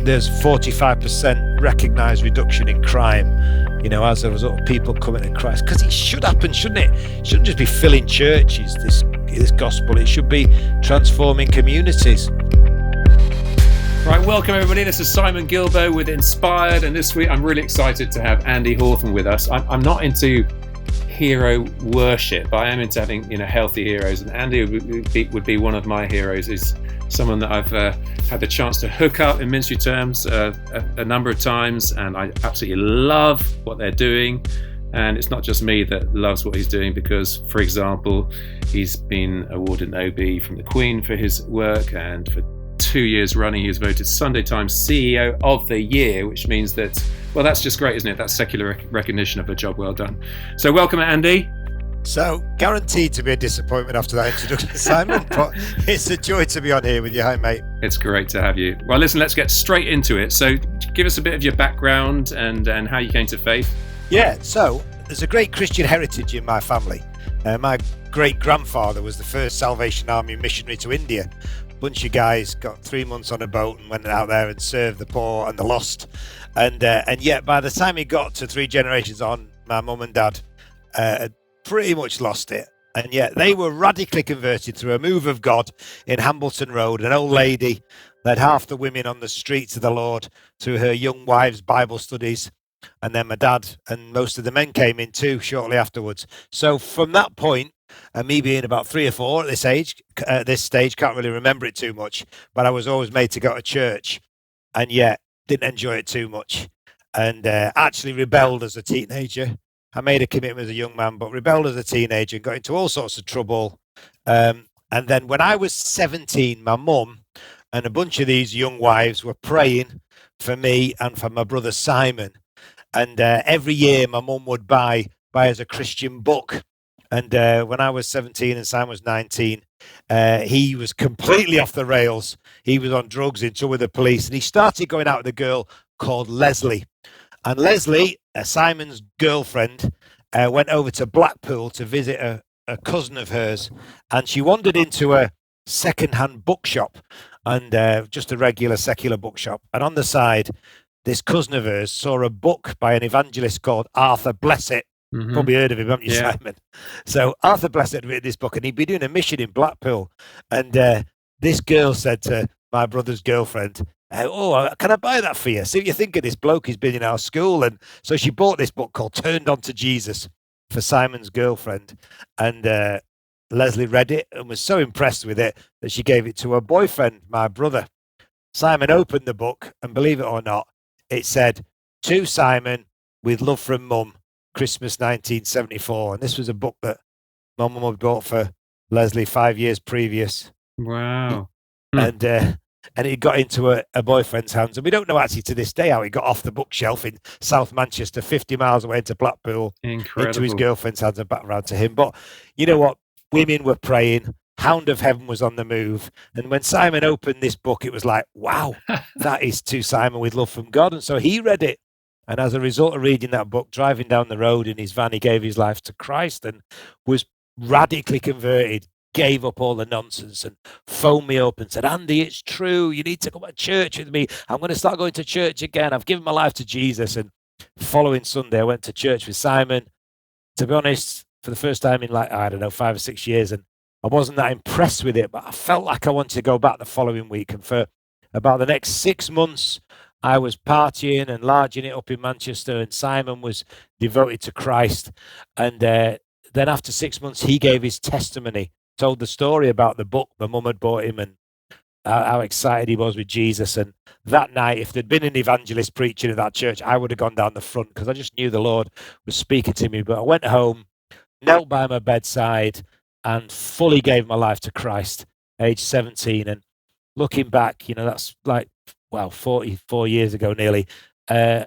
there's 45% recognised reduction in crime, as a result of people coming to Christ. Because it should happen, shouldn't it? It shouldn't just be filling churches, this gospel. It should be transforming communities. Right, welcome everybody. This is Simon Gilbo with Inspired, and this week I'm really excited to have Andy Hawthorne with us. I'm not into hero worship, but I am into having healthy heroes, and Andy would be one of my heroes. Is someone that I've had the chance to hook up in ministry terms a number of times, and I absolutely love what they're doing. And it's not just me that loves what he's doing, because, for example, he's been awarded an OB from the Queen for his work, and for 2 years running he was voted Sunday Times CEO of the Year, which means that, well, that's just great, isn't it? That's secular recognition of a job well done. So welcome, Andy. So, guaranteed to be a disappointment after that introduction, Simon, but it's a joy to be on here with you. Hi, mate. It's great to have you. Well, listen, let's get straight into it. So give us a bit of your background and how you came to faith. Yeah, so there's a great Christian heritage in my family. My great-grandfather was the first Salvation Army missionary to India. Bunch of guys got 3 months on a boat and went out there and served the poor and the lost. And yet, by the time he got to 3 generations on, my mum and dad had pretty much lost it. And yet they were radically converted through a move of God in Hambleton Road. An old lady led half the women on the streets of the Lord through her young wives' Bible studies. And then my dad and most of the men came in too shortly afterwards. So from that point, and me being about 3 or 4 at this stage, can't really remember it too much, but I was always made to go to church, and yet didn't enjoy it too much, and actually rebelled as a teenager. I made a commitment as a young man, but rebelled as a teenager and got into all sorts of trouble. And then when I was 17, my mum and a bunch of these young wives were praying for me and for my brother Simon. And every year my mum would buy us a Christian book. And when I was 17 and Simon was 19, he was completely off the rails. He was on drugs, in trouble with the police, and he started going out with a girl called Leslie. And Leslie, Simon's girlfriend, went over to Blackpool to visit a cousin of hers, and she wandered into a second-hand bookshop, and just a regular secular bookshop. And on the side, this cousin of hers saw a book by an evangelist called Arthur Blessett. Mm-hmm. Probably heard of him, haven't you, yeah. Simon? So Arthur Blessett had written this book, and he'd been doing a mission in Blackpool. And this girl said to my brother's girlfriend, can I buy that for you? See what you think of this bloke. He's been in our school. And so she bought this book called Turned On to Jesus for Simon's girlfriend. And Leslie read it and was so impressed with it that she gave it to her boyfriend, my brother. Simon opened the book, and believe it or not, it said, "To Simon, with love from Mum, Christmas 1974." And this was a book that my mum had bought for Leslie 5 years previous. Wow. And it got into a boyfriend's hands. And we don't know actually to this day how it got off the bookshelf in South Manchester, 50 miles away into Blackpool. Incredible. Into his girlfriend's hands and back around to him. But you know what? Women were praying. Hound of Heaven was on the move. And when Simon opened this book, it was like, wow, that is To Simon with love from God. And so he read it. And as a result of reading that book, driving down the road in his van, he gave his life to Christ and was radically converted, gave up all the nonsense and phoned me up and said, "Andy, it's true. You need to come to church with me. I'm going to start going to church again. I've given my life to Jesus." And following Sunday, I went to church with Simon, to be honest, for the first time in 5 or 6 years. And I wasn't that impressed with it, but I felt like I wanted to go back the following week. And for about the next 6 months, I was partying and larging it up in Manchester, and Simon was devoted to Christ. And then after 6 months, he gave his testimony, told the story about the book my mum had bought him and how excited he was with Jesus. And that night, if there'd been an evangelist preaching at that church, I would have gone down the front because I just knew the Lord was speaking to me. But I went home, knelt by my bedside, and fully gave my life to Christ, age 17. And looking back, that's 44 years ago nearly. I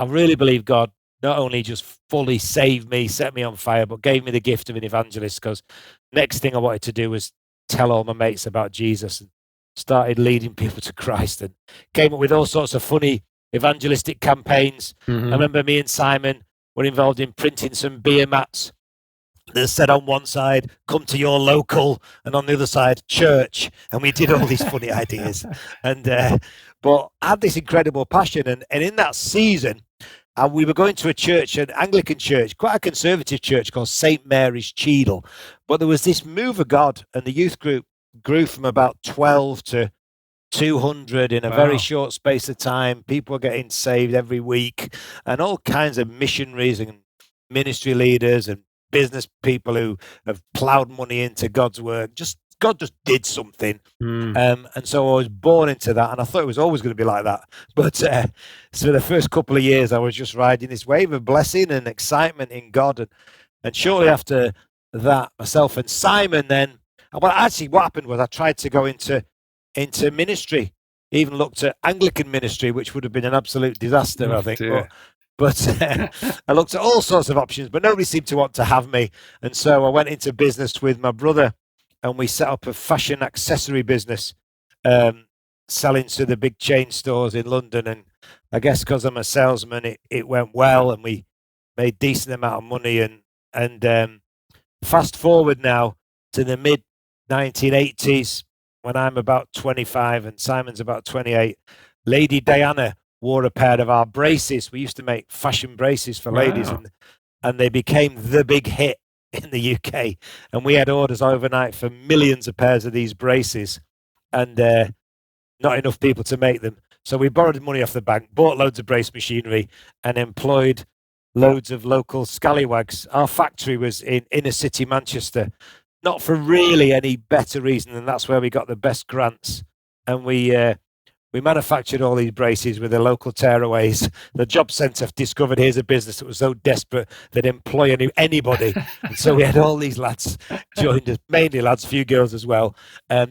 really believe God not only just fully saved me, set me on fire, but gave me the gift of an evangelist, because next thing I wanted to do was tell all my mates about Jesus, and started leading people to Christ, and came up with all sorts of funny evangelistic campaigns. Mm-hmm. I remember me and Simon were involved in printing some beer mats that said on one side, come to your local, and on the other side, church. And we did all these funny ideas. And but I had this incredible passion. And in that season, we were going to a church, an Anglican church, quite a conservative church called St. Mary's Cheadle. But there was this move of God, and the youth group grew from about 12 to 200 in a very short space of time. People were getting saved every week, and all kinds of missionaries and ministry leaders and business people who have plowed money into God's work. God just did something. And so I was born into that, and I thought it was always going to be like that. But so the first couple of years, I was just riding this wave of blessing and excitement in God. And shortly after that, myself and Simon then, well, actually what happened was I tried to go into ministry, even looked at Anglican ministry, which would have been an absolute disaster, I think. But I looked at all sorts of options, but nobody seemed to want to have me. And so I went into business with my brother, and we set up a fashion accessory business, selling to the big chain stores in London. And I guess because I'm a salesman, it went well, and we made decent amount of money. And fast forward now to the mid 1980s, when I'm about 25 and Simon's about 28, Lady Diana wore a pair of our braces. We used to make fashion braces for ladies, and they became the big hit in the UK. And we had orders overnight for millions of pairs of these braces, and not enough people to make them. So we borrowed money off the bank, bought loads of brace machinery, and employed loads of local scallywags. Our factory was in inner city Manchester, not for really any better reason than that's where we got the best grants. And we manufactured all these braces with the local tearaways. The job centre discovered here's a business that was so desperate they'd employ anybody. And so we had all these lads joined us, mainly lads, few girls as well.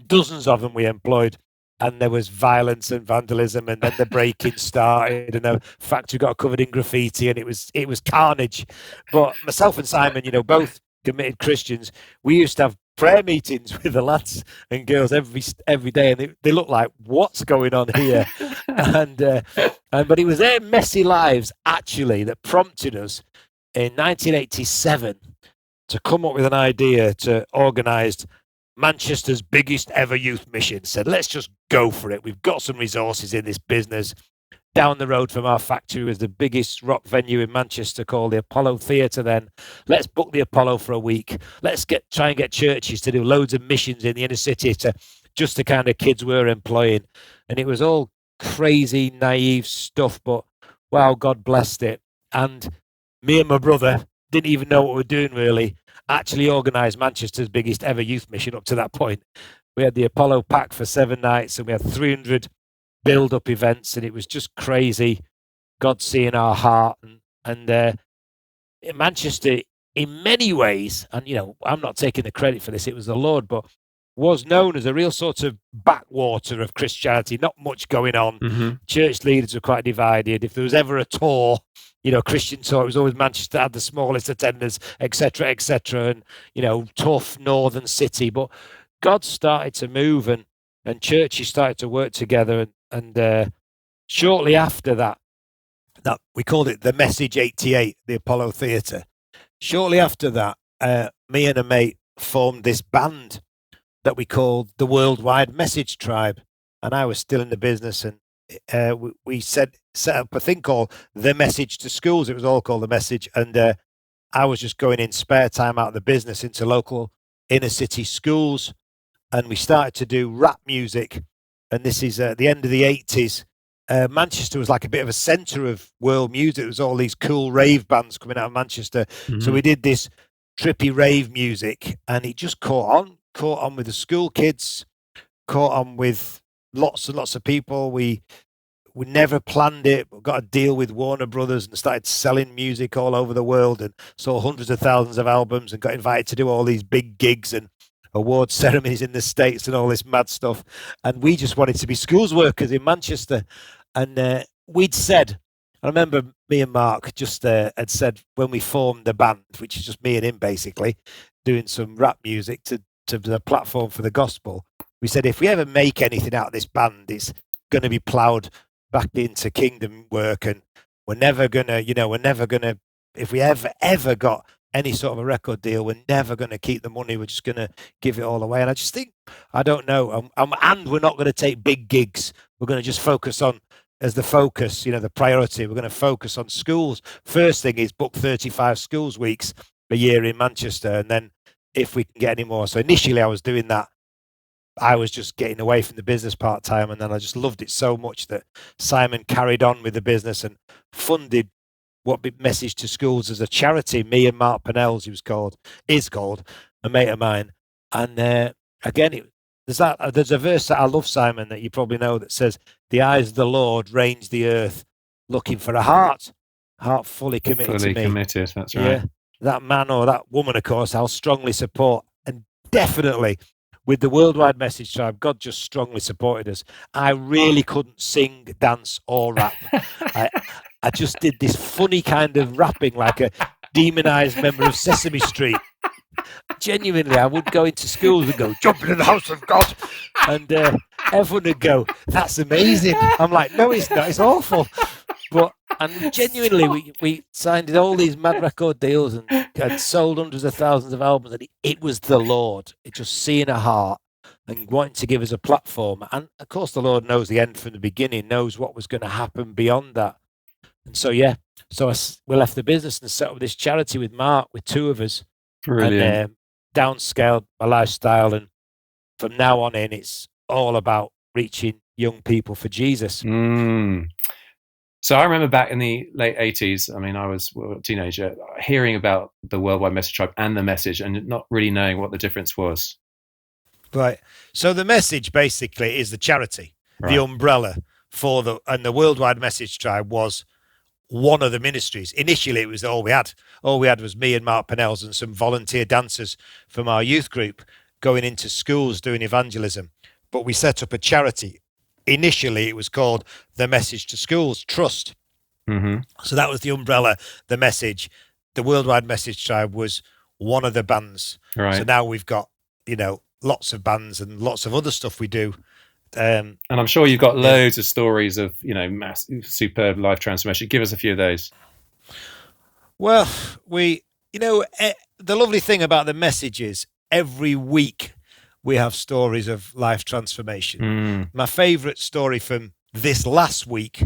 Dozens of them we employed. And there was violence and vandalism, and then the break-in started, and the factory got covered in graffiti, and it was carnage. But myself and Simon, both committed Christians, we used to have prayer meetings with the lads and girls every day, and they looked like, what's going on here? But it was their messy lives actually that prompted us in 1987 to come up with an idea to organise Manchester's biggest ever youth mission. Said, let's just go for it. We've got some resources in this business. Down the road from our factory was the biggest rock venue in Manchester called the Apollo Theatre then. Let's book the Apollo for a week. Let's try and get churches to do loads of missions in the inner city to just the kind of kids we're employing. And it was all crazy, naive stuff, but wow, God blessed it. And me and my brother didn't even know what we were doing really. Actually organised Manchester's biggest ever youth mission up to that point. We had the Apollo Pack for 7 nights, and we had 300 build-up events, and it was just crazy. God seeing our heart, and in Manchester, in many ways, and I'm not taking the credit for this, it was the Lord, but was known as a real sort of backwater of Christianity. Not much going on. Mm-hmm. Church leaders were quite divided. If there was ever a tour, Christian tour, it was always Manchester had the smallest attendance, etc., etc., and tough northern city. But God started to move, and churches started to work together, and shortly after that we called it the Message 88, the Apollo Theatre. Shortly after that, me and a mate formed this band that we called the Worldwide Message Tribe, and I was still in the business, and we set up a thing called The Message to Schools. It was all called The Message, and I was just going in spare time out of the business into local inner city schools, and we started to do rap music. And this is at the end of the 80s. Manchester was like a bit of a centre of world music. There was all these cool rave bands coming out of Manchester. Mm-hmm. So we did this trippy rave music, and it just caught on with the school kids, caught on with lots and lots of people. We never planned it. We got a deal with Warner Brothers and started selling music all over the world, and sold hundreds of thousands of albums, and got invited to do all these big gigs and award ceremonies in the States and all this mad stuff. And we just wanted to be schools workers in Manchester. And we'd said, I remember me and Mark just had said when we formed the band, which is just me and him basically, doing some rap music to the platform for the gospel, we said, if we ever make anything out of this band, it's going to be ploughed back into kingdom work, and we're never gonna, if we ever got any sort of a record deal. We're never going to keep the money. We're just going to give it all away. And I just think, I don't know. And we're not going to take big gigs. We're going to just focus on, as the focus, the priority. We're going to focus on schools. First thing is book 35 schools weeks a year in Manchester. And then if we can get any more. So initially I was doing that. I was just getting away from the business part-time, and then I just loved it so much that Simon carried on with the business and funded what Message to Schools as a charity. Me and Mark Pennells, who's is called a mate of mine. And again, there's a verse that I love, Simon, that you probably know, that says, "The eyes of the Lord range the earth, looking for a heart fully committed to me." Fully committed, that's right. Yeah, that man or that woman, of course, I'll strongly support. And definitely with the Worldwide Message Tribe, God just strongly supported us. I really couldn't sing, dance, or rap. I just did this funny kind of rapping like a demonized member of Sesame Street. Genuinely, I would go into schools and go, "Jump into the house of God." And everyone would go, "That's amazing." I'm like, "No, it's not. It's awful." And genuinely, we signed all these mad record deals and sold hundreds of thousands of albums. And it was the Lord. It just seeing a heart and wanting to give us a platform. And of course, the Lord knows the end from the beginning, knows what was going to happen beyond that. And so, we left the business and set up this charity with Mark, with two of us. Brilliant. And downscaled my lifestyle. And from now on in, it's all about reaching young people for Jesus. So I remember back in the late 80s, I mean, I was a teenager, hearing about the Worldwide Message Tribe and the Message and not really knowing what the difference was. Right. So the Message basically is the charity, the umbrella for and the Worldwide Message Tribe was one of the ministries. Initially, it was all we had. All we had was me and Mark Pennells and some volunteer dancers from our youth group going into schools doing evangelism. But we set up a charity. Initially, it was called the Message to Schools Trust. Mm-hmm. So that was the umbrella, the Message. The Worldwide Message Tribe was one of the bands. Right. So now we've got, lots of bands and lots of other stuff we do. And I'm sure you've got loads of stories of, superb life transformation. Give us a few of those. Well, the lovely thing about the Message is every week we have stories of life transformation. My favorite story from this last week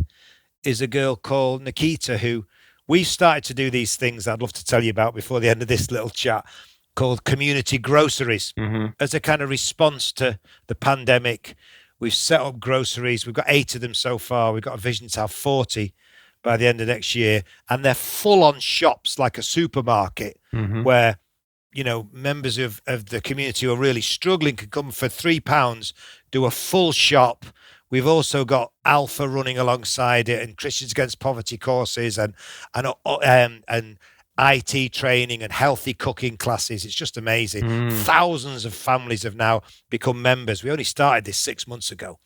is a girl called Nikita, who we started to do these things I'd love to tell you about before the end of this little chat, called community groceries. As a kind of response to the pandemic. We've set up groceries. We've got 8 of them so far. We've got a vision to have 40 by the end of next year. And they're full on shops like a supermarket where, members of the community who are really struggling can come for £3, do a full shop. We've also got Alpha running alongside it and Christians Against Poverty courses and IT training and healthy cooking classes. It's just amazing. Thousands of families have now become members. We only started this 6 months ago.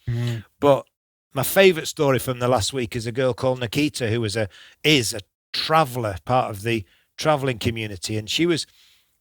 But my favorite story from the last week is a girl called Nikita, who is a traveler, part of the traveling community. And she was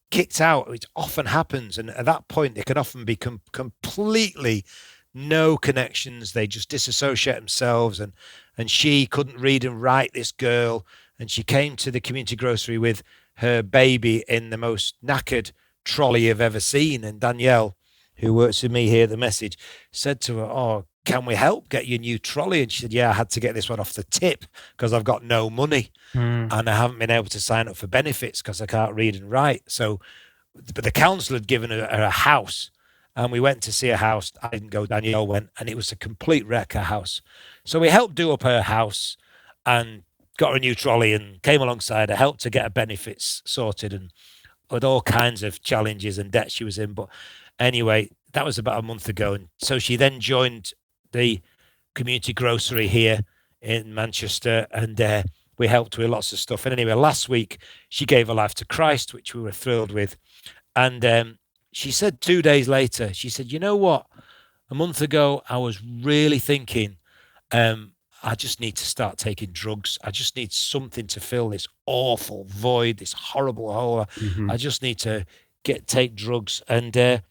kicked out. It often happens. And at that point, they can often be completely no connections. They just disassociate themselves. And she couldn't read and write, this girl. And she came to the community grocery with her baby in the most knackered trolley you've ever seen. And Danielle, who works with me here at the Message, said to her, "Oh, can we help get you a new trolley?" And she said, "Yeah, I had to get this one off the tip because I've got no money and I haven't been able to sign up for benefits because I can't read and write." So, but the council had given her a house and we went to see a house. I didn't go, Danielle went, and it was a complete wreck, her house. So we helped do up her house and got her a new trolley and came alongside her, helped her get her benefits sorted and with all kinds of challenges and debt she was in. But anyway, that was about a month ago. And so she then joined the community grocery here in Manchester and we helped with lots of stuff. And anyway, last week she gave her life to Christ, which we were thrilled with. And she said 2 days later, she said, "You know what? A month ago, I was really thinking, I just need to start taking drugs. I just need something to fill this awful void, this horrible hole. I just need to take drugs." And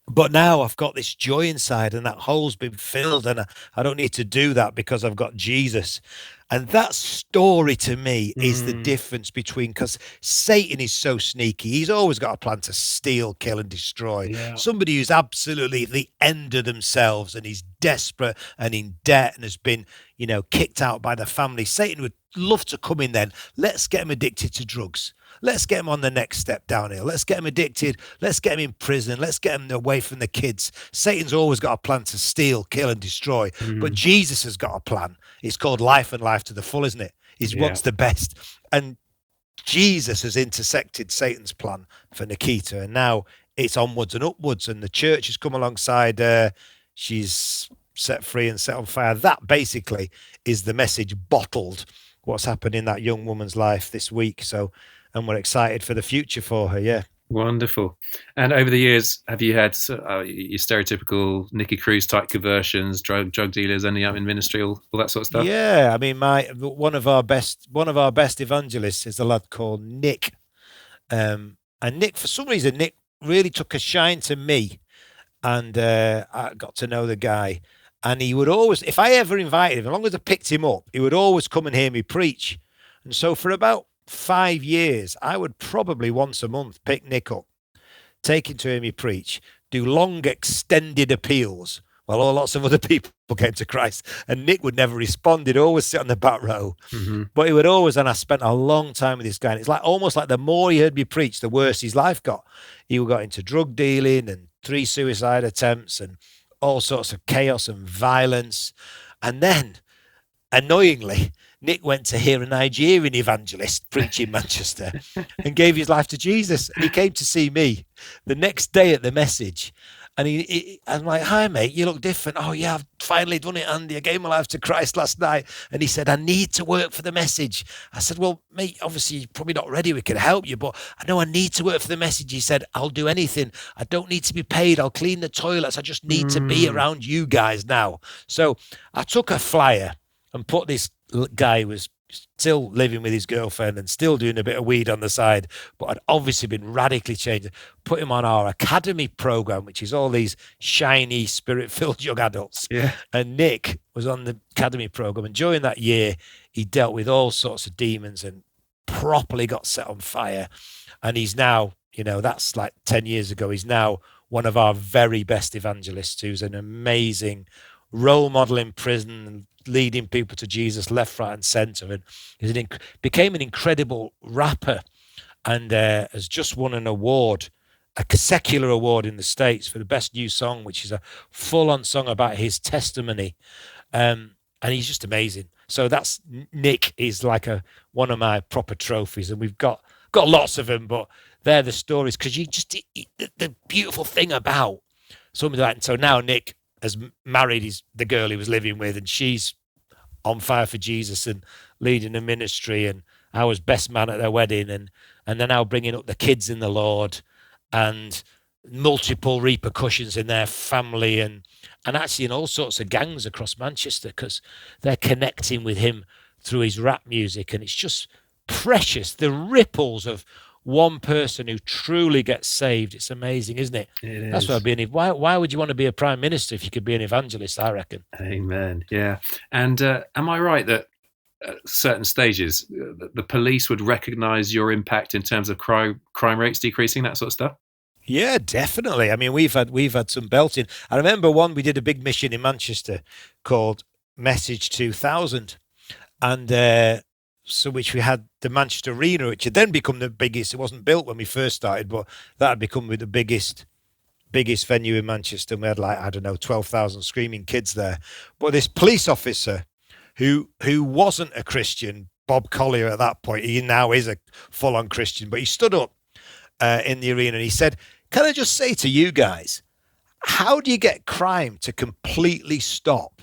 But now I've got this joy inside, and that hole's been filled, and I don't need to do that because I've got Jesus. And that story to me is the Mm, difference between, because Satan is so sneaky. He's always got a plan to steal, kill, and destroy. yeah. Somebody who's absolutely at the end of themselves and is desperate and in debt and has been, kicked out by the family. Satan would love to come in then. Let's get him addicted to drugs. Let's get him on the next step downhill. Let's get him addicted. Let's get him in prison. Let's get him away from the kids. Satan's always got a plan to steal, kill, and destroy. But Mm, Jesus has got a plan. It's called life and life to the full, isn't it? He yeah. wants the best. And Jesus has intersected Satan's plan for Nikita. And now it's onwards and upwards. And the church has come alongside her. She's set free and set on fire. That basically is the message bottled, what's happened in that young woman's life this week. So, and we're excited for the future for her. Yeah. Wonderful. And over the years, have you had your stereotypical Nicky Cruz type conversions, drug dealers ending up in ministry, all that sort of stuff? Yeah. I mean, one of our best evangelists is a lad called Nick. And Nick, for some reason, Nick really took a shine to me, and I got to know the guy. And he would always, if I ever invited him, as long as I picked him up, he would always come and hear me preach. And so for about 5 years, I would probably once a month pick Nick up, take him to hear me preach, do long extended appeals while lots of other people came to Christ. And Nick would never respond. He'd always sit on the back row. Mm-hmm. But he would always, and I spent a long time with this guy. And it's like almost like the more he heard me preach, the worse his life got. He got into drug dealing and 3 suicide attempts and all sorts of chaos and violence. And then, annoyingly, Nick went to hear a Nigerian evangelist preach in Manchester and gave his life to Jesus. And he came to see me the next day at the message. And I'm like, hi, mate, you look different. Oh, yeah, I've finally done it, Andy. I gave my life to Christ last night. And he said, I need to work for the message. I said, well, mate, obviously, you're probably not ready. We can help you, but I know I need to work for the message. He said, I'll do anything. I don't need to be paid. I'll clean the toilets. I just need to be around you guys now. So I took a flyer and put this guy who was still living with his girlfriend and still doing a bit of weed on the side, but had obviously been radically changed. Put him on our academy program, which is all these shiny, spirit-filled young adults. Yeah. And Nick was on the academy program, and during that year, he dealt with all sorts of demons and properly got set on fire. And he's now, that's like 10 years ago. He's now one of our very best evangelists, who's an amazing role model in prison and leading people to Jesus left, right, and centre, and became an incredible rapper, and has just won an award, a secular award in the States for the best new song, which is a full-on song about his testimony, and he's just amazing. So that's Nick is like one of my proper trophies, and we've got lots of them, but they're the stories, because the beautiful thing about somebody like, and so now Nick has married the girl he was living with, and she's on fire for Jesus and leading a ministry, and I was best man at their wedding, and they're now bringing up the kids in the Lord, and multiple repercussions in their family, and actually in all sorts of gangs across Manchester, because they're connecting with him through his rap music, and it's just precious, the ripples of one person who truly gets saved. It's amazing, isn't it? That's why why would you want to be a prime minister if you could be an evangelist, I reckon. Amen. Yeah. And am I right that at certain stages the police would recognize your impact in terms of crime rates decreasing, that sort of stuff? Yeah, definitely. I mean, we've had some belting. I remember we did a big mission in Manchester called Message 2000, and so which we had the Manchester Arena, which had then become the biggest. It wasn't built when we first started, but that had become the biggest venue in Manchester. And we had, like, I don't know, 12,000 screaming kids there. But this police officer who wasn't a Christian, Bob Collier at that point, he now is a full-on Christian, but he stood up in the arena and he said, can I just say to you guys, how do you get crime to completely stop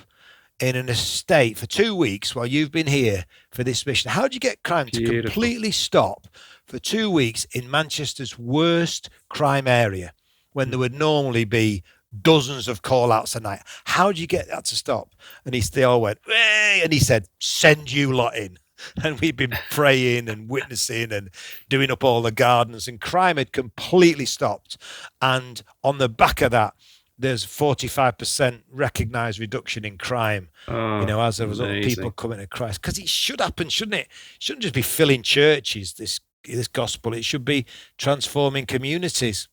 in an estate for 2 weeks while you've been here for this mission? How do you get crime to completely stop for 2 weeks in Manchester's worst crime area, when there would normally be dozens of call-outs a night? How do you get that to stop? And they all went, hey! And he said, send you lot in. and we'd been praying and witnessing and doing up all the gardens, and crime had completely stopped. And on the back of that, there's 45% recognised reduction in crime, as a result of people coming to Christ. Because it should happen, shouldn't it? It shouldn't just be filling churches, this gospel. It should be transforming communities.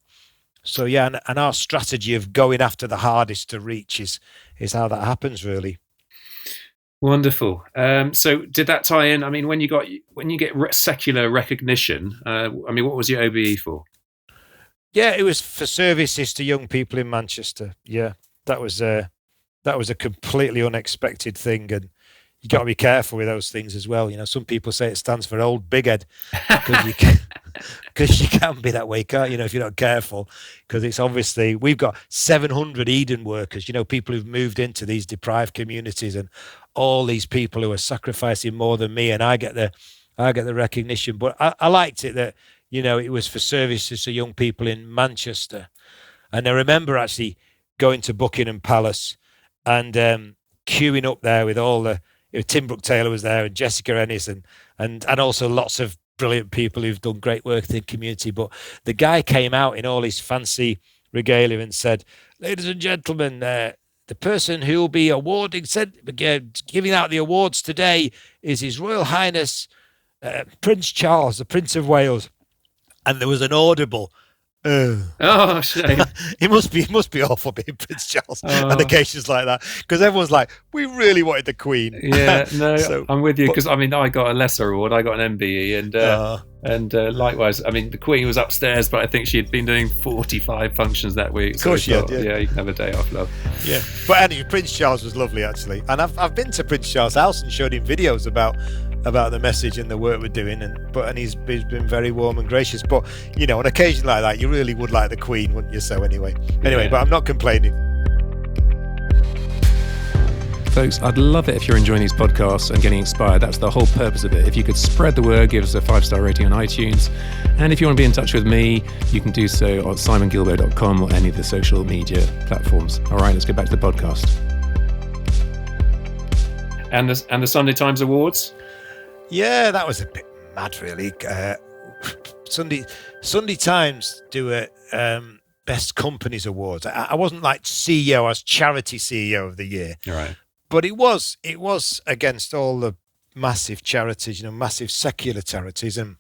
So, yeah, and our strategy of going after the hardest to reach is how that happens, really. Wonderful. So did that tie in? I mean, when you get secular recognition, what was your OBE for? Yeah, it was for services to young people in Manchester. Yeah, that was a completely unexpected thing, and you got to be careful with those things as well. Some people say it stands for old big head because you can be that way, can't you? If you're not careful, because it's obviously we've got 700 Eden workers. People who've moved into these deprived communities, and all these people who are sacrificing more than me, and I get the recognition. But I liked it that. It was for services to young people in Manchester. And I remember actually going to Buckingham Palace and queuing up there with all Tim Brooke Taylor was there, and Jessica Ennis, and also lots of brilliant people who've done great work in the community. But the guy came out in all his fancy regalia and said, "Ladies and gentlemen, the person who will be giving out the awards today is His Royal Highness Prince Charles, the Prince of Wales." And there was an audible, oh, shame. It must be awful being Prince Charles on occasions like that, because everyone's like, we really wanted the Queen. Yeah, no, I'm with you, because I got a lesser award. I got an MBE, and likewise. The Queen was upstairs, but I think she had been doing 45 functions that week. Of course she had. Yeah, you can have a day off, love. Yeah, but anyway, Prince Charles was lovely actually, and I've been to Prince Charles' house and showed him videos about the message and the work we're doing, and he's been very warm and gracious. But on occasion like that, you really would like the Queen, wouldn't you? So anyway, yeah. But I'm not complaining. Folks, I'd love it if you're enjoying these podcasts and getting inspired. That's the whole purpose of it. If you could spread the word, give us a 5-star rating on iTunes. And if you want to be in touch with me, you can do so on simongilbo.com or any of the social media platforms. All right, let's get back to the podcast. And the Sunday Times Awards? Yeah, that was a bit mad, really. Sunday Times do a Best Companies Awards. I wasn't like CEO, I was Charity CEO of the Year. Right. But it was against all the massive charities, massive secular charities, and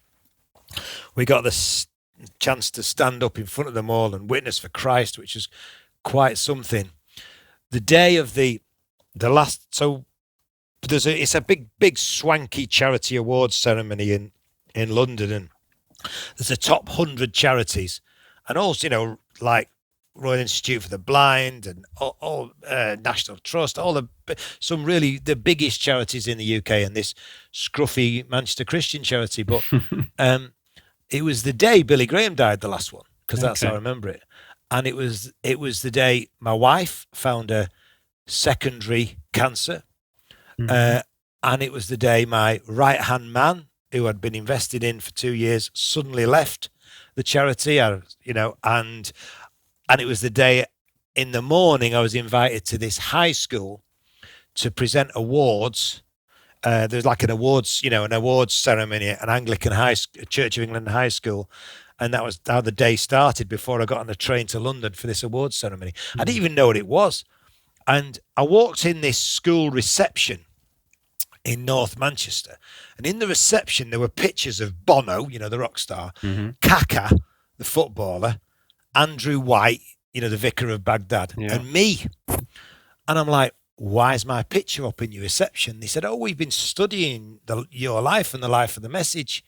we got the chance to stand up in front of them all and witness for Christ, which was quite something. The day of the last, so it's a big swanky charity awards ceremony in London, and there's a top 100 charities, and also like Royal Institute for the Blind and all National Trust, some really the biggest charities in the UK, and this scruffy Manchester Christian charity. But it was the day Billy Graham died, the last one, because that's how I remember it. And it was the day my wife found a secondary cancer. And it was the day my right-hand man, who had been invested in for 2 years, suddenly left the charity, and it was the day in the morning I was invited to this high school to present awards. There's like an awards ceremony at an Anglican Church of England high school. And that was how the day started before I got on the train to London for this awards ceremony. I didn't even know what it was. And I walked in this school reception in North Manchester, and in the reception there were pictures of Bono, the rock star, Kaka, the footballer, Andrew White, the vicar of Baghdad, and me. And I'm like, why is my picture up in your reception? They said, we've been studying your life and the life of the message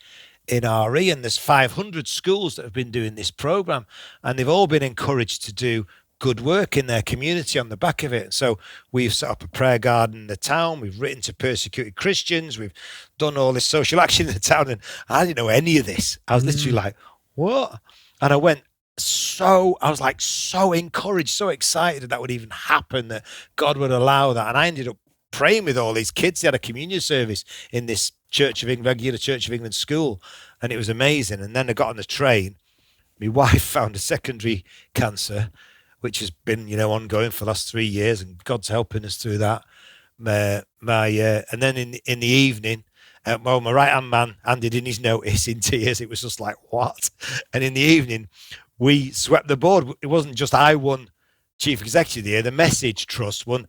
in RE, and there's 500 schools that have been doing this program, and they've all been encouraged to do good work in their community on the back of it. So we've set up a prayer garden in the town, we've written to persecuted Christians, we've done all this social action in the town, and I didn't know any of this. I was literally like, what? And I was like so encouraged, so excited that would even happen, that God would allow that. And I ended up praying with all these kids. They had a communion service in this regular Church of England school, and it was amazing. And then I got on the train. My wife found a secondary cancer, which has been, ongoing for the last 3 years, and God's helping us through that. And then in the evening, Well, my right-hand man handed in his notice in tears. It was just like, what? And in the evening, we swept the board. It wasn't just I won Chief Executive of the Year. The Message Trust won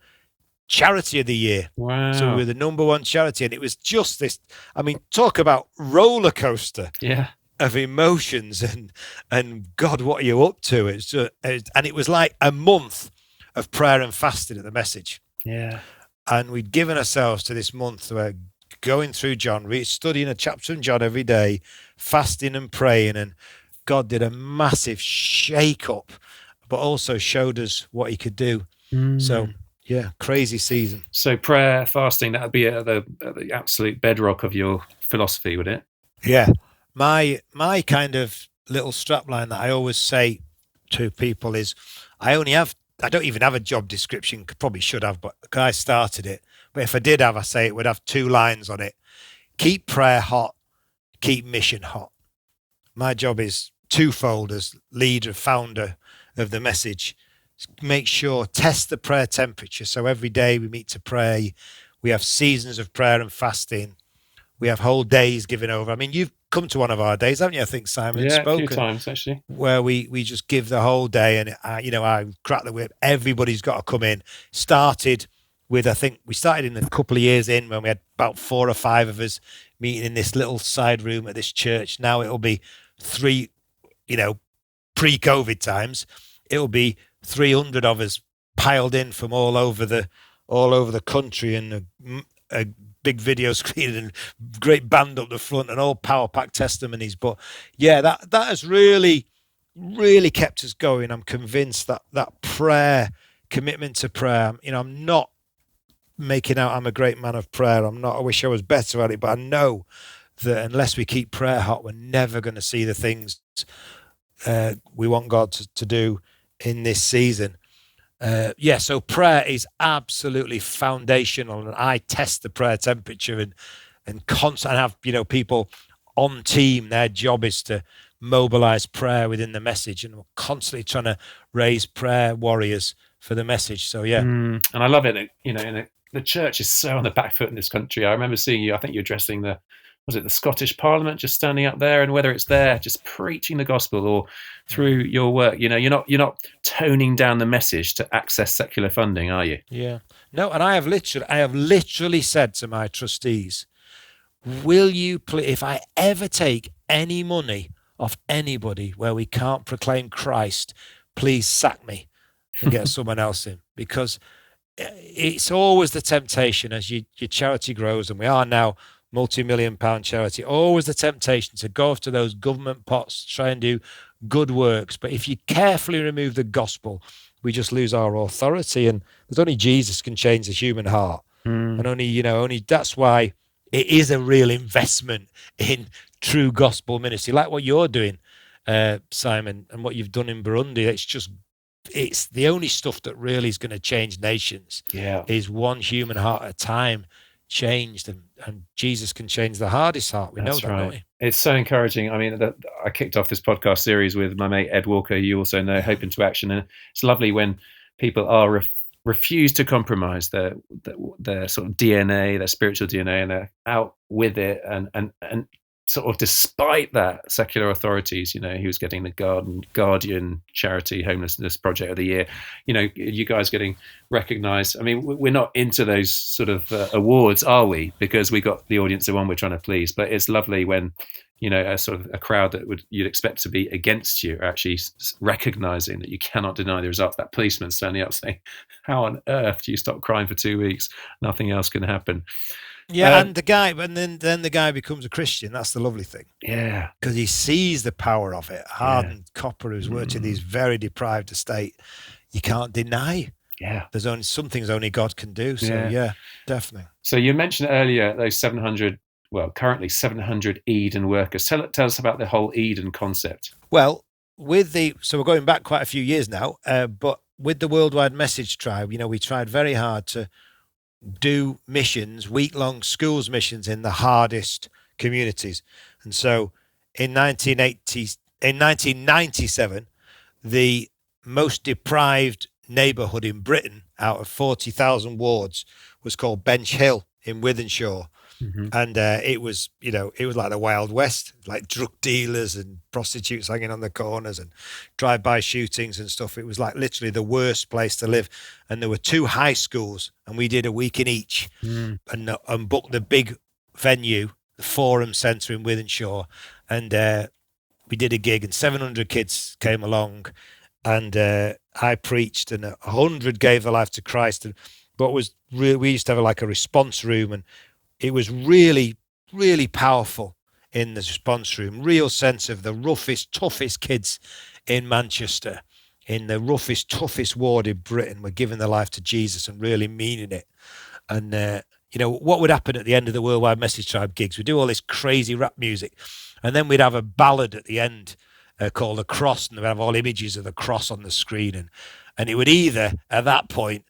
Charity of the Year. Wow. So we were the #1 charity. And it was just this, I mean, talk about roller coaster of emotions and God, what are you up to? And it was like a month of prayer and fasting at the Message. Yeah. And we'd given ourselves to this month where going through John, studying a chapter in John every day, fasting and praying, and God did a massive shake up, but also showed us what he could do. So yeah, crazy season. So prayer, fasting, that would be the absolute bedrock of your philosophy, would it? Yeah. My kind of little strapline that I always say to people is I don't even have a job description, probably should have, but I started it. But if I did have, I say it would have 2 lines on it. Keep prayer hot, keep mission hot. My job is twofold as leader, founder of the Message. Make sure, test the prayer temperature. So every day we meet to pray. We have seasons of prayer and fasting. We have whole days given over. I mean, you've come to one of our days, haven't you? I think Simon spoken. A few times actually. Where we just give the whole day, and I crack the whip. Everybody's got to come in. Started with, I think we started in a couple of years in when we had about 4 or 5 of us meeting in this little side room at this church. Now it'll be 3, pre-COVID times. It'll be 300 of us piled in from all over the country, and a big video screen and great band up the front and all power pack testimonies. But yeah, that has really kept us going. I'm convinced that prayer, commitment to prayer, I'm not making out I'm a great man of prayer. I'm not. I wish I was better at it, but I know that unless we keep prayer hot, we're never going to see the things we want God to do in this season. So prayer is absolutely foundational, and I test the prayer temperature and constantly have people on team. Their job is to mobilize prayer within the Message, and we're constantly trying to raise prayer warriors for the Message. So yeah, and I love it. The church is so on the back foot in this country. I remember seeing you. I think you're addressing the Scottish Parliament, just standing up there, and whether it's there just preaching the gospel or through your work, you're not toning down the message to access secular funding, are you? Yeah, no. And I have literally said to my trustees, will you please, if I ever take any money off anybody where we can't proclaim Christ, please sack me and get someone else in, because it's always the temptation as your charity grows, and we are now multi-million-pound charity, always the temptation to go after those government pots, try and do good works. But if you carefully remove the gospel, we just lose our authority, and there's only Jesus can change the human heart. And only that's why it is a real investment in true gospel ministry, like what you're doing, Simon, and what you've done in Burundi. It's the only stuff that really is going to change nations. Is one human heart at a time changed, and Jesus can change the hardest heart. We know that, don't we? It's so encouraging. I mean, I kicked off this podcast series with my mate Ed Walker, who you also know, Hope into Action, and it's lovely when people are refuse to compromise their sort of DNA, their spiritual DNA, and they're out with it, and sort of despite that, secular authorities, he was getting the Guardian Charity Homelessness Project of the Year, you guys getting recognized. I mean, we're not into those sort of awards, are we? Because we got the audience, the one we're trying to please. But it's lovely when, a sort of a crowd that you'd expect to be against you are actually recognizing that you cannot deny the results. That policeman standing up saying, how on earth do you stop crying for 2 weeks? Nothing else can happen. Yeah, and then the guy becomes a Christian. That's the lovely thing. Yeah, because he sees the power of it. Hardened copper who's worked in these very deprived estate. You can't deny. Yeah, there's only some things only God can do. So yeah, definitely. So you mentioned earlier those 700. Well, currently 700 Eden workers. Tell us about the whole Eden concept. Well, so we're going back quite a few years now, but with the Worldwide Message Tribe, we tried very hard to do missions, week-long schools missions in the hardest communities. And so in 1997, the most deprived neighbourhood in Britain out of 40,000 wards was called Bench Hill in Wythenshawe. Mhm. And it was like the Wild West, like drug dealers and prostitutes hanging on the corners and drive-by shootings and stuff. It was like literally the worst place to live. And there were 2 high schools, and we did a week in each, and booked the big venue, the Forum Centre in Wythenshawe, and we did a gig, and 700 kids came along, and I preached, and 100 gave their life to Christ. And what was really, we used to have like a response room, and it was really, really powerful in the response room. Real sense of the roughest, toughest kids in Manchester, in the roughest, toughest ward in Britain, were giving their life to Jesus and really meaning it. And what would happen at the end of the Worldwide Message Tribe gigs? We'd do all this crazy rap music, and then we'd have a ballad at the end called The Cross, and we'd have all images of the cross on the screen, and it would either at that point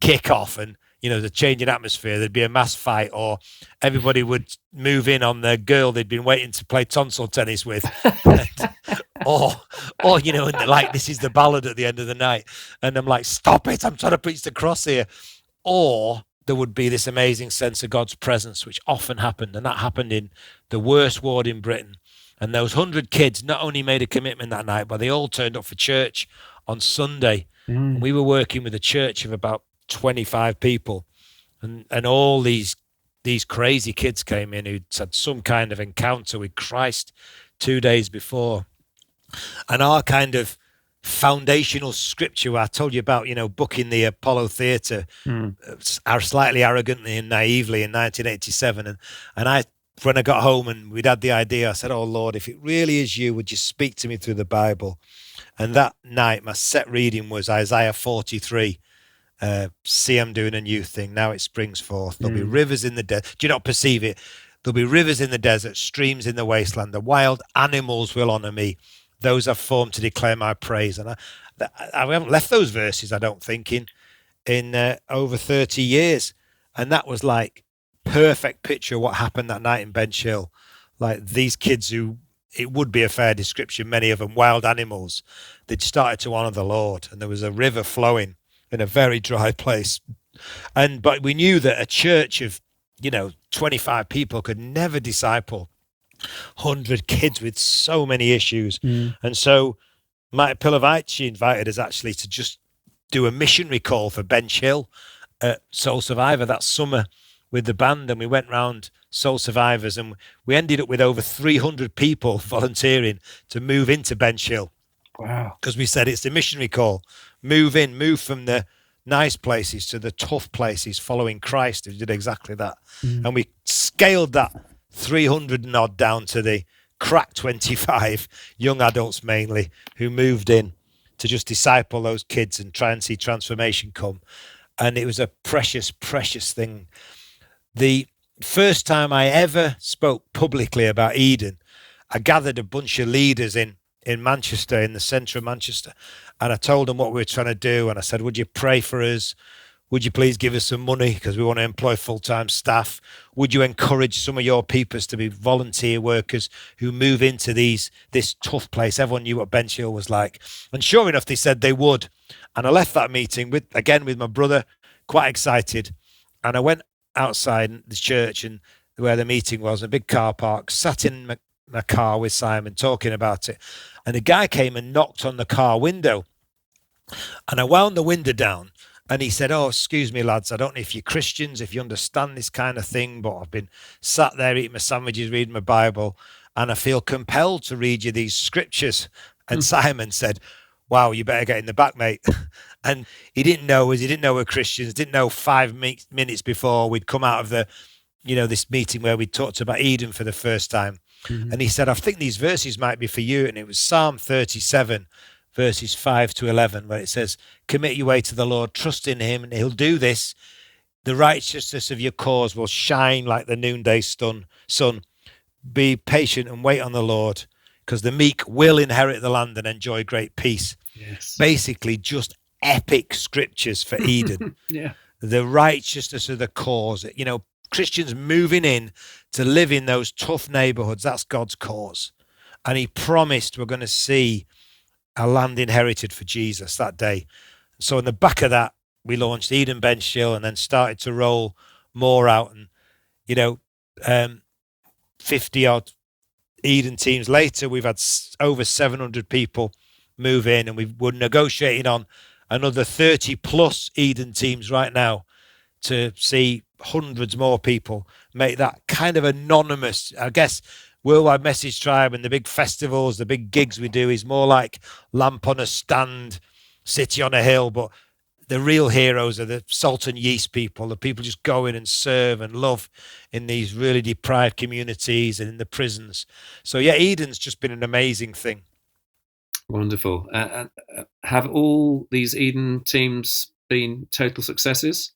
kick off, and the change in atmosphere, there'd be a mass fight, or everybody would move in on the girl they'd been waiting to play tonsil tennis with, or and like, this is the ballad at the end of the night, and I'm like, stop it, I'm trying to preach the cross here. Or there would be this amazing sense of God's presence, which often happened, and that happened in the worst ward in Britain. And those 100 kids not only made a commitment that night, but they all turned up for church on Sunday. And we were working with a church of about 25 people, and all these crazy kids came in who'd had some kind of encounter with Christ 2 days before. And our kind of foundational scripture I told you about, booking the Apollo Theatre, slightly arrogantly and naively in 1987, and when I got home and we'd had the idea, I said, "Oh Lord, if it really is you, would you speak to me through the Bible?" And that night my set reading was Isaiah 43. See, I'm doing a new thing. Now it springs forth. There'll be rivers in the desert. Do you not perceive it? There'll be rivers in the desert, streams in the wasteland. The wild animals will honor me. Those I've formed to declare my praise. And I haven't left those verses, I don't think, in over 30 years. And that was like perfect picture of what happened that night in Bench Hill. Like these kids who, it would be a fair description, many of them wild animals, they'd started to honor the Lord, and there was a river flowing in a very dry place. But we knew that a church of 25 people could never disciple 100 kids with so many issues. And so Mike Pilovici invited us actually to just do a missionary call for Bench Hill at Soul Survivor that summer with the band, and we went round Soul Survivors, and we ended up with over 300 people volunteering to move into Bench Hill. Wow. Because we said it's a missionary call. Move in, move from the nice places to the tough places, following Christ, who did exactly that. And we scaled that 300 and odd down to the crack 25, young adults mainly, who moved in to just disciple those kids and try and see transformation come. And it was a precious, precious thing. The first time I ever spoke publicly about Eden, I gathered a bunch of leaders in Manchester, in the centre of Manchester, and I told them what we were trying to do, and I said, would you pray for us? Would you please give us some money, because we want to employ full-time staff? Would you encourage some of your peoples to be volunteer workers who move into this tough place? Everyone knew what Bench Hill was like. And sure enough, they said they would. And I left that meeting with my brother, quite excited. And I went outside the church and where the meeting was, a big car park, sat in my car with Simon talking about it. And a guy came and knocked on the car window. And I wound the window down. And he said, "Oh, excuse me, lads, I don't know if you're Christians, if you understand this kind of thing, but I've been sat there eating my sandwiches, reading my Bible, and I feel compelled to read you these scriptures." And Simon said, "Wow, you better get in the back, mate." And he didn't know we're Christians, didn't know 5 minutes before we'd come out of this meeting where we talked about Eden for the first time. And he said, "I think these verses might be for you." And it was Psalm 37, verses 5 to 11, where it says, "Commit your way to the Lord, trust in him, and he'll do this. The righteousness of your cause will shine like the noonday sun. Be patient and wait on the Lord, because the meek will inherit the land and enjoy great peace." Yes. Basically, just epic scriptures for Eden. Yeah. The righteousness of the cause. Christians moving in to live in those tough neighborhoods, that's God's cause. And he promised we're going to see a land inherited for Jesus that day. So in the back of that, we launched Eden Bench Hill and then started to roll more out. And, 50 odd Eden teams later, we've had over 700 people move in, and we're negotiating on another 30 plus Eden teams right now to see hundreds more people make that kind of anonymous. I guess Worldwide Message Tribe and the big festivals, the big gigs we do is more like lamp on a stand, city on a hill, but the real heroes are the salt and yeast people, the people just go in and serve and love in these really deprived communities and in the prisons. So yeah, Eden's just been an amazing thing. Wonderful. Have all these Eden teams been total successes?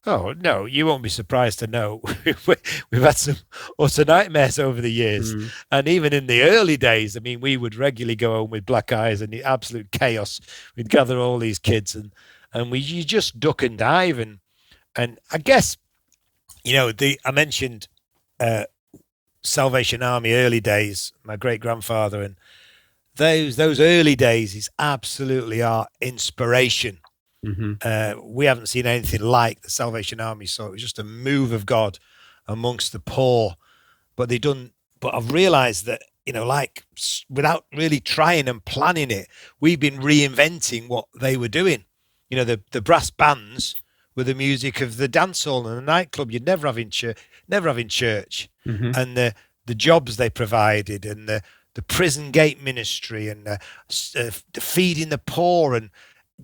Oh, no, you won't be surprised to know we've had some utter nightmares over the years. And even in the early days, I mean, we would regularly go home with black eyes and the absolute chaos. We'd gather all these kids and you just duck and dive. And I guess, I mentioned Salvation Army early days, my great-grandfather, and those early days is absolutely our inspiration. We haven't seen anything like the Salvation Army, so it was just a move of God amongst the poor. But I've realized that, like without really trying and planning it, we've been reinventing what they were doing. The brass bands were the music of the dance hall and the nightclub you'd never have in church, and the jobs they provided, and the prison gate ministry, and the feeding the poor, and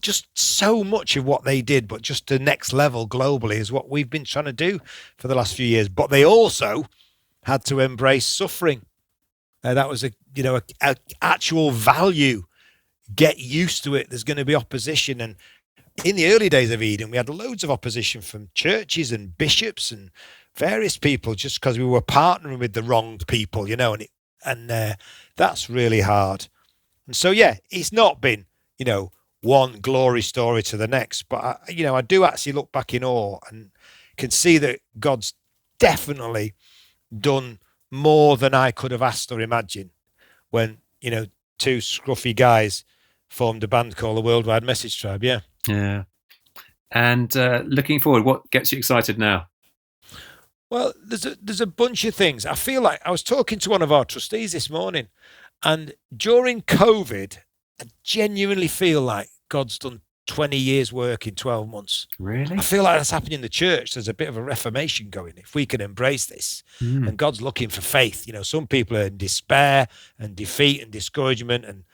just so much of what they did, but just the next level globally is what we've been trying to do for the last few years. But they also had to embrace suffering. That was a actual value. Get used to it. There's going to be opposition. And in the early days of Eden, we had loads of opposition from churches and bishops and various people just because we were partnering with the wrong people, and that's really hard. And so, yeah, it's not been, one glory story to the next, but I do actually look back in awe and can see that God's definitely done more than I could have asked or imagined when, two scruffy guys formed a band called the Worldwide Message Tribe. Yeah. And looking forward, what gets you excited now? Well, there's a bunch of things. I feel like I was talking to one of our trustees this morning, and during COVID, I genuinely feel like God's done 20 years work in 12 months. Really? I feel like that's happening in the church. There's a bit of a reformation going, if we can embrace this. And God's looking for faith. Some people are in despair and defeat and discouragement and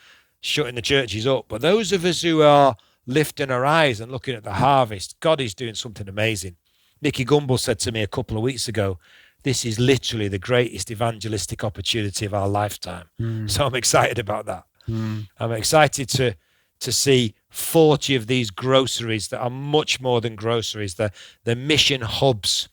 shutting the churches up. But those of us who are lifting our eyes and looking at the harvest, God is doing something amazing. Nicky Gumbel said to me a couple of weeks ago, this is literally the greatest evangelistic opportunity of our lifetime. So I'm excited about that. I'm excited to see 40 of these groceries that are much more than groceries. The mission hubs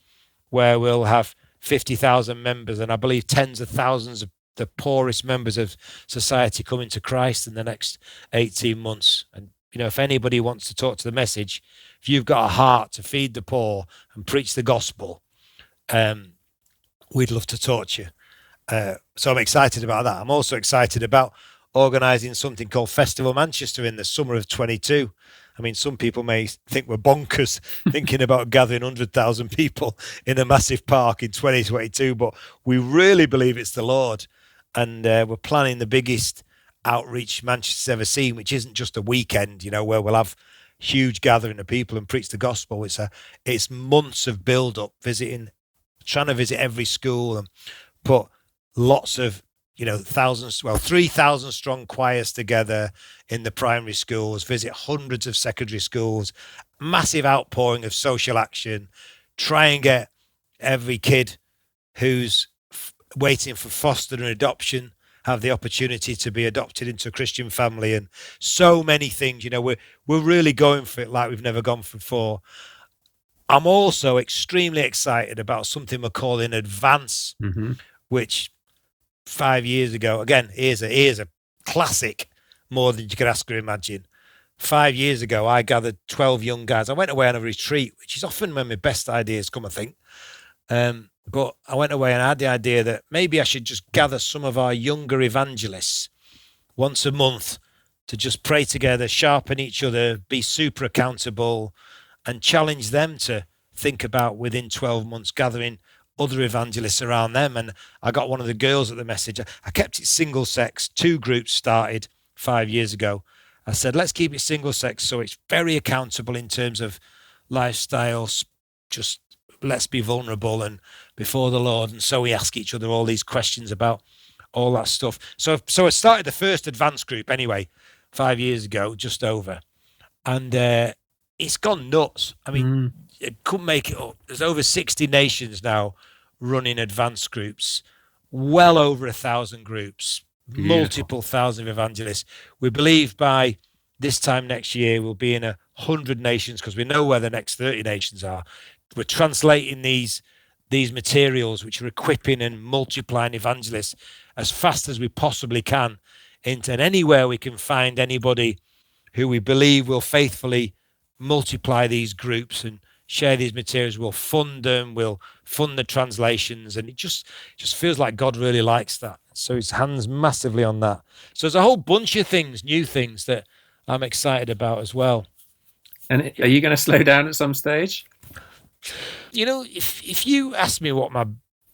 where we'll have 50,000 members, and I believe tens of thousands of the poorest members of society coming to Christ in the next 18 months. And, if anybody wants to talk to the message, if you've got a heart to feed the poor and preach the gospel, we'd love to talk to you. So I'm excited about that. I'm also excited about organising something called Festival Manchester in the summer of 22. I mean, some people may think we're bonkers thinking about gathering 100,000 people in a massive park in 2022, but we really believe it's the Lord. And we're planning the biggest outreach Manchester's ever seen, which isn't just a weekend, where we'll have huge gathering of people and preach the gospel. It's months of build up, trying to visit every school and put lots of 3,000 strong choirs together in the primary schools, visit hundreds of secondary schools, massive outpouring of social action, try and get every kid who's waiting for foster and adoption have the opportunity to be adopted into a Christian family, and so many things. We're really going for it like we've never gone before. I'm also extremely excited about something we're calling Advance, which 5 years ago, again, here's a classic, more than you could ask or imagine. 5 years ago, I gathered 12 young guys. I went away on a retreat, which is often when my best ideas come, I think. But I went away and I had the idea that maybe I should just gather some of our younger evangelists once a month to just pray together, sharpen each other, be super accountable, and challenge them to think about within 12 months gathering other evangelists around them. And I got one of the girls at the message. I kept it single sex. 2 groups started 5 years ago. I said, let's keep it single sex so it's very accountable in terms of lifestyles. Just let's be vulnerable and before the Lord. And so we ask each other all these questions about all that stuff. So I started the first advanced group anyway, 5 years ago, just over. And it's gone nuts. I mean, it couldn't make it up. There's over 60 nations now running advanced groups, well over 1,000 groups, multiple thousand evangelists. We believe by this time next year we'll be in 100 nations because we know where the next 30 nations are. We're translating these materials which are equipping and multiplying evangelists as fast as we possibly can into, and anywhere we can find anybody who we believe will faithfully multiply these groups and share these materials. We'll fund them, we'll fund the translations, and it just feels like God really likes that. So his hand's massively on that. So there's a whole bunch of things, new things that I'm excited about as well. And are you going to slow down at some stage? You know, if you ask me what my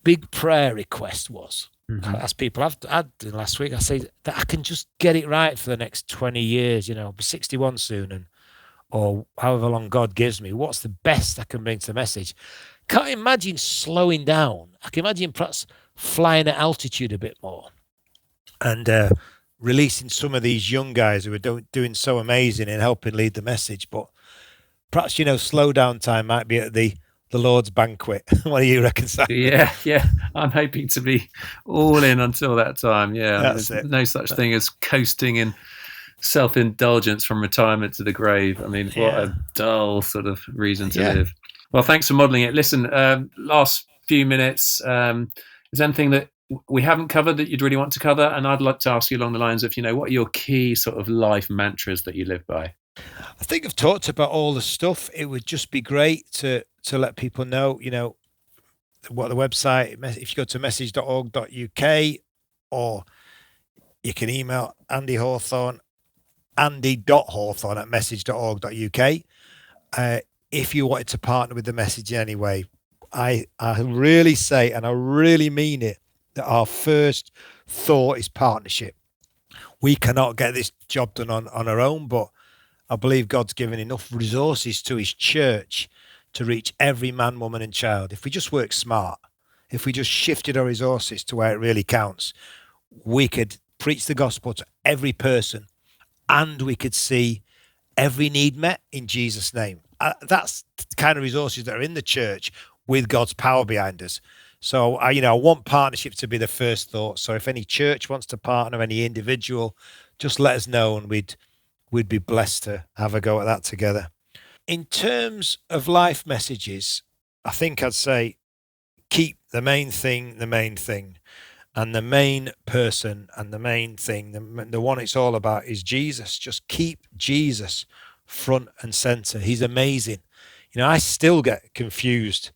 big prayer request was, I ask people, I've done last week, I say that I can just get it right for the next 20 years, you know, I'll be 61 soon, or however long God gives me. What's the best I can bring to the message? Can't imagine slowing down. I can imagine perhaps flying at altitude a bit more and releasing some of these young guys who are doing so amazing in helping lead the message. But perhaps, you know, slow down time might be at the Lord's banquet. What do you reckon, Simon? Yeah. I'm hoping to be all in until that time. Yeah, That's there's it. no such thing as coasting in self-indulgence from retirement to the grave. I mean, what a dull sort of reason to live. Well, thanks for modelling it. Listen, last few minutes, is there anything that we haven't covered that you'd really want to cover? And I'd like to ask you along the lines of, you know, what are your key sort of life mantras that you live by? I think I've talked about all the stuff. It would just be great to let people know, you know, what the website, if you go to message.org.uk, or you can email andy.hawthorne at message.org.uk. If you wanted to partner with the message in any way, I really say, and I really mean it, that our first thought is partnership. We cannot get this job done on our own, but I believe God's given enough resources to his church to reach every man, woman and child. If we just work smart, if we just shifted our resources to where it really counts, we could preach the gospel to every person and we could see every need met in Jesus' name. That's the kind of resources that are in the church with God's power behind us. So I want partnership to be the first thought. So if any church wants to partner, any individual, just let us know and we'd be blessed to have a go at that together. In terms of life messages, I think I'd say keep the main thing, and the main person and the main thing, the one it's all about is Jesus. Just keep Jesus front and center. He's amazing. You know, I still get confused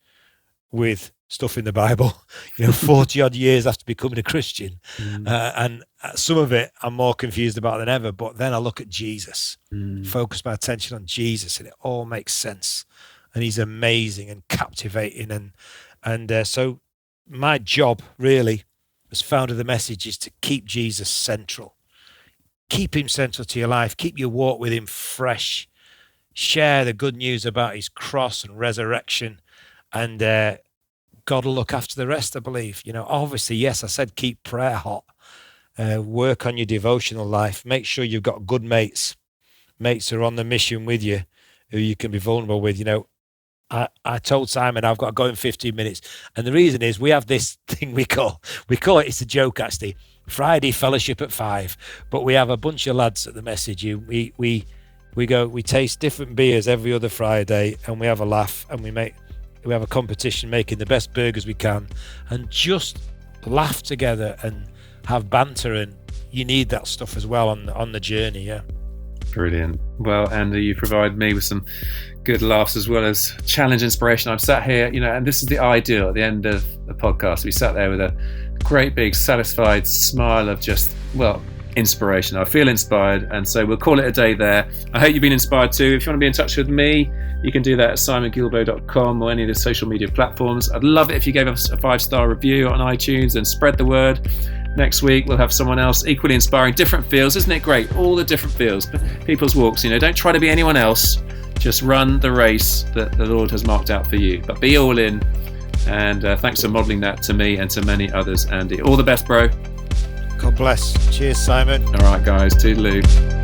with stuff in the Bible, 40 odd years after becoming a Christian. And some of it I'm more confused about than ever. But then I look at Jesus, focus my attention on Jesus, and it all makes sense. And he's amazing and captivating. And so my job really as founder of the message is to keep Jesus central. Keep him central to your life. Keep your walk with him fresh. Share the good news about his cross and resurrection. And God will look after the rest, I believe. Obviously, yes, I said keep prayer hot. Work on your devotional life. Make sure you've got good mates who are on the mission with you, who you can be vulnerable with. I told Simon I've got to go in 15 minutes. And the reason is we have this thing we call it, it's a joke actually, Friday fellowship at 5. But we have a bunch of lads at the message. We taste different beers every other Friday, and we have a laugh, and we have a competition making the best burgers we can, and just laugh together and have banter. And you need that stuff as well on the journey. Yeah. Brilliant. Well, Andy, you provide me with some good laughs as well as challenge, inspiration. I'm sat here, and this is the ideal at the end of the podcast. We sat there with a great big satisfied smile of just, inspiration. I feel inspired, and so we'll call it a day there. I hope you've been inspired too. If you want to be in touch with me, you can do that at simongilbo.com or any of the social media platforms. I'd love it if you gave us a 5-star review on iTunes and spread the word. Next week we'll have someone else equally inspiring, different fields. Isn't it great? All the different fields, people's walks. Don't try to be anyone else. Just run the race that the Lord has marked out for you, but be all in. And thanks for modelling that to me and to many others, Andy. All the best, bro. God bless. Cheers, Simon. All right, guys. Toodaloo.